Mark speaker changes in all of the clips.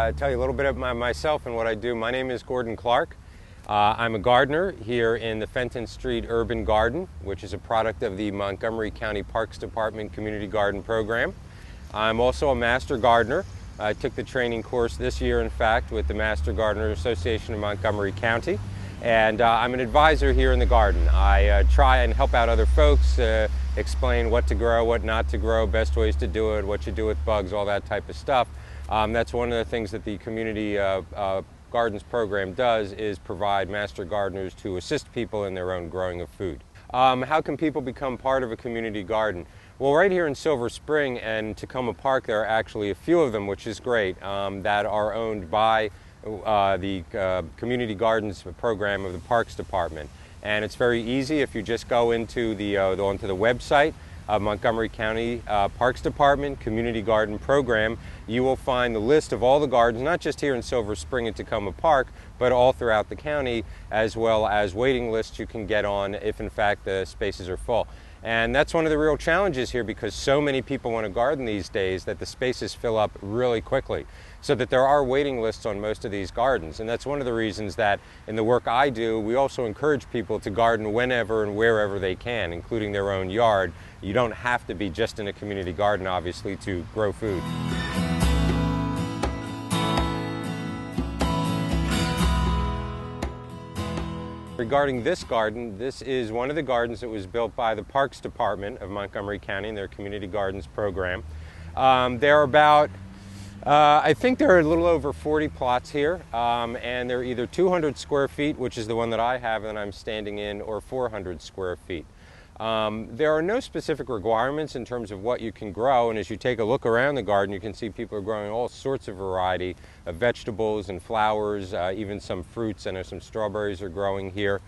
Speaker 1: I'll tell you a little bit about myself and what I do. My name is Gordon Clark. I'm a gardener here in the Fenton Street Urban Garden, which is a product of the Montgomery County Parks Department Community Garden Program. I'm also a master gardener. I took the training course this year, in fact, with the Master Gardener Association of Montgomery County. And I'm an advisor here in the garden. I try and help out other folks, explain what to grow, what not to grow, best ways to do it, what you do with bugs, all that type of stuff. That's one of the things that the Community Gardens program does, is provide master gardeners to assist people in their own growing of food. How can people become part of a community garden? Well, right here in Silver Spring and Tacoma Park, there are actually a few of them, which is great, that are owned by the Community Gardens program of the Parks Department. And it's very easy. If you just go into onto the website of Montgomery County Parks Department Community Garden Program, you will find the list of all the gardens, not just here in Silver Spring and Tacoma Park, but all throughout the county, as well as waiting lists you can get on if in fact the spaces are full. And that's one of the real challenges here, because so many people want to garden these days that the spaces fill up really quickly, so that there are waiting lists on most of these gardens. And that's one of the reasons that in the work I do, we also encourage people to garden whenever and wherever they can, including their own yard. You don't have to be just in a community garden, obviously, to grow food. Regarding this garden, this is one of the gardens that was built by the Parks Department of Montgomery County and their Community Gardens program. There are about, I think there are a little over 40 plots here, and they're either 200 square feet, which is the one that I have and I'm standing in, or 400 square feet. There are no specific requirements in terms of what you can grow, and as you take a look around the garden, you can see people are growing all sorts of variety of vegetables and flowers, even some fruits. I know some strawberries are growing here.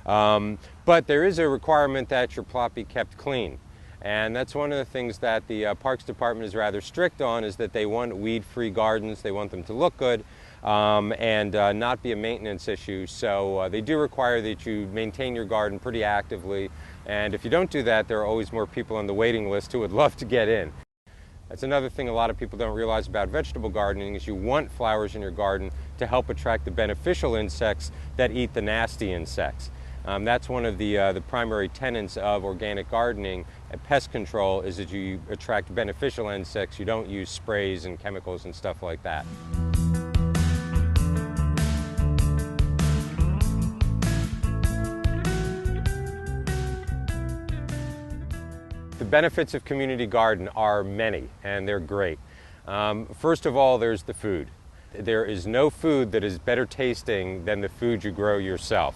Speaker 1: But there is a requirement that your plot be kept clean. And that's one of the things that the Parks Department is rather strict on, is that they want weed-free gardens. They want them to look good and not be a maintenance issue. So they do require that you maintain your garden pretty actively. And if you don't do that, there are always more people on the waiting list who would love to get in. That's another thing a lot of people don't realize about vegetable gardening, is you want flowers in your garden to help attract the beneficial insects that eat the nasty insects. That's one of the primary tenets of organic gardening and pest control, is that you attract beneficial insects. You don't use sprays and chemicals and stuff like that. The benefits of community garden are many, and they're great. First of all, there's the food. There is no food that is better tasting than the food you grow yourself.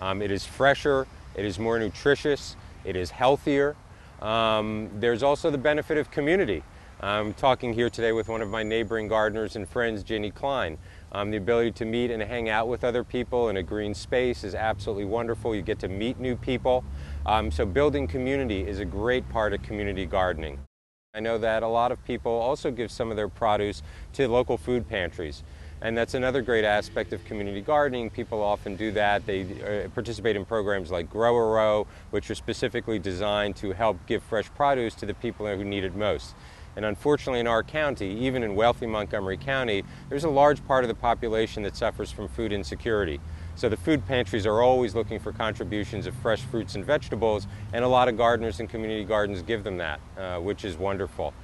Speaker 1: It is fresher, it is more nutritious, it is healthier. There's also the benefit of community. I'm talking here today with one of my neighboring gardeners and friends, Ginny Klein. The ability to meet and hang out with other people in a green space is absolutely wonderful. You get to meet new people. So building community is a great part of community gardening. I know that a lot of people also give some of their produce to local food pantries. And that's another great aspect of community gardening. People often do that. They participate in programs like Grow a Row, which are specifically designed to help give fresh produce to the people who need it most. And unfortunately in our county, even in wealthy Montgomery County, there's a large part of the population that suffers from food insecurity. So the food pantries are always looking for contributions of fresh fruits and vegetables, and a lot of gardeners and community gardens give them that, which is wonderful.